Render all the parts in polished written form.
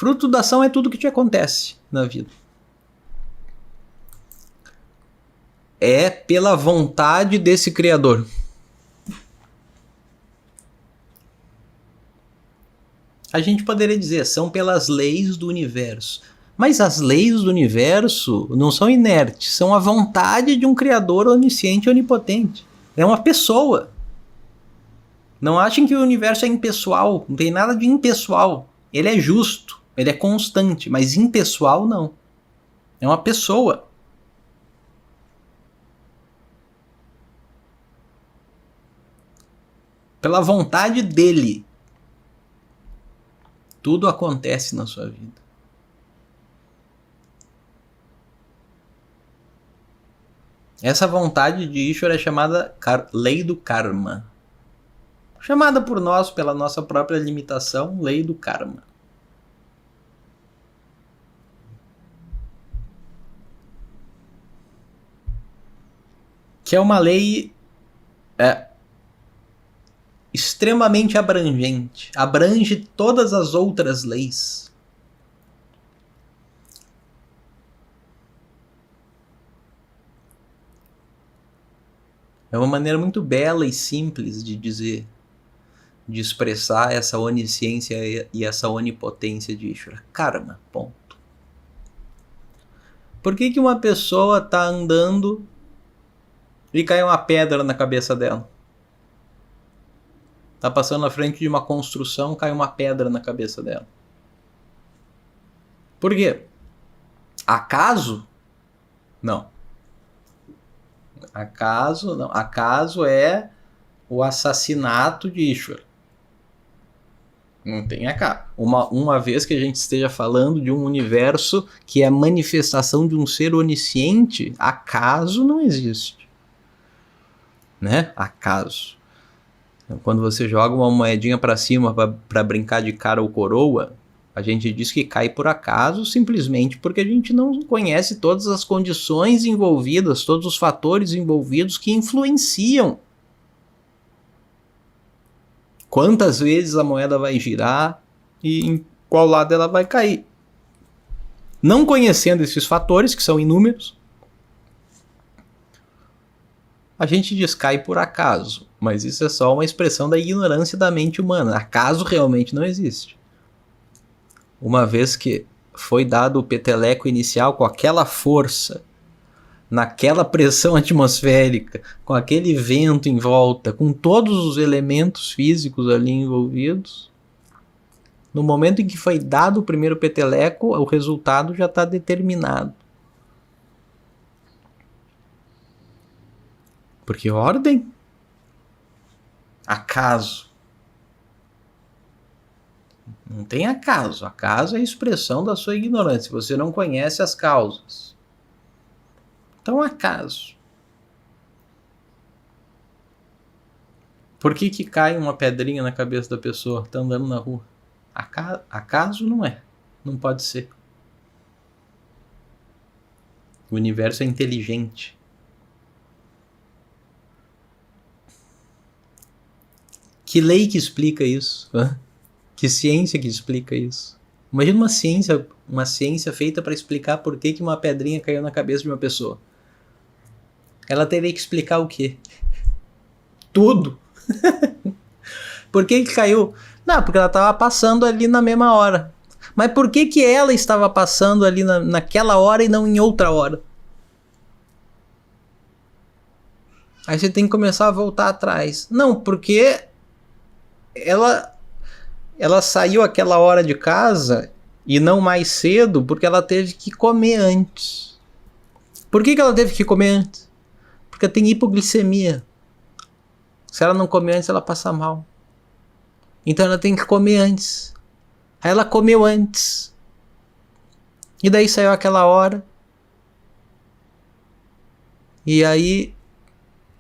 Fruto da ação é tudo que te acontece na vida. É pela vontade desse Criador. A gente poderia dizer, são pelas leis do universo. Mas as leis do universo não são inertes, são a vontade de um Criador onisciente e onipotente. É uma pessoa. Não achem que o universo é impessoal, não tem nada de impessoal. Ele é justo, ele é constante, mas impessoal não. É uma pessoa. Pela vontade dele, tudo acontece na sua vida. Essa vontade de Ishvara é chamada lei do karma. Chamada por nós, pela nossa própria limitação, lei do karma. Que é uma lei extremamente abrangente. Abrange todas as outras leis. É uma maneira muito bela e simples de dizer, de expressar essa onisciência e essa onipotência de Ishvara. Karma, ponto. Por que uma pessoa está andando e cai uma pedra na cabeça dela? Está passando na frente de uma construção, cai uma pedra na cabeça dela. Por quê? Acaso? Não. Acaso não. Acaso é o assassinato de Ishvara. Não tem acaso. Uma vez que a gente esteja falando de um universo que é a manifestação de um ser onisciente, acaso não existe. Né? Acaso. Quando você joga uma moedinha para cima para brincar de cara ou coroa, a gente diz que cai por acaso simplesmente porque a gente não conhece todas as condições envolvidas, todos os fatores envolvidos que influenciam. Quantas vezes a moeda vai girar e em qual lado ela vai cair. Não conhecendo esses fatores, que são inúmeros, a gente diz cai por acaso, mas isso é só uma expressão da ignorância da mente humana. Acaso realmente não existe. Uma vez que foi dado o peteleco inicial com aquela força, naquela pressão atmosférica, com aquele vento em volta, com todos os elementos físicos ali envolvidos, no momento em que foi dado o primeiro peteleco, o resultado já está determinado. Porque ordem? Acaso? Não tem acaso. Acaso é a expressão da sua ignorância. Você não conhece as causas. Então, acaso. Por que cai uma pedrinha na cabeça da pessoa que está andando na rua? Acaso não é. Não pode ser. O universo é inteligente. Que lei que explica isso? Que ciência que explica isso? Imagina uma ciência feita para explicar por que uma pedrinha caiu na cabeça de uma pessoa. Ela teria que explicar o quê? Tudo. Por que caiu? Não, porque ela estava passando ali na mesma hora. Mas por que ela estava passando ali naquela hora e não em outra hora? Aí você tem que começar a voltar atrás. Não, porque ela saiu aquela hora de casa e não mais cedo porque ela teve que comer antes. Por que ela teve que comer antes? Porque tem hipoglicemia. Se ela não comer antes, ela passa mal. Então ela tem que comer antes. Aí ela comeu antes. E daí saiu aquela hora. E aí,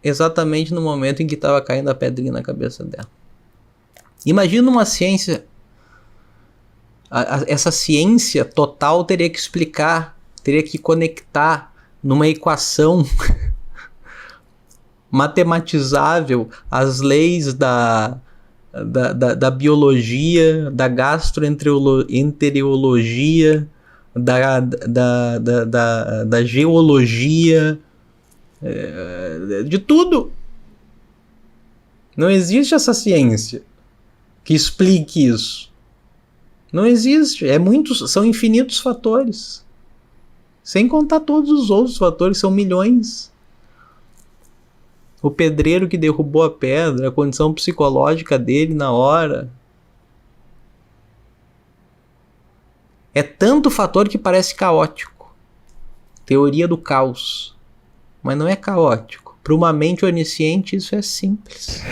exatamente no momento em que estava caindo a pedrinha na cabeça dela. Imagina uma ciência. Essa ciência total teria que explicar, teria que conectar numa equação matematizável as leis da da biologia, da gastroenterologia, da geologia, de tudo. Não existe essa ciência que explique isso. Não existe. São infinitos fatores. Sem contar todos os outros fatores, são milhões. O pedreiro que derrubou a pedra, a condição psicológica dele na hora. É tanto fator que parece caótico. Teoria do caos. Mas não é caótico. Para uma mente onisciente, isso é simples.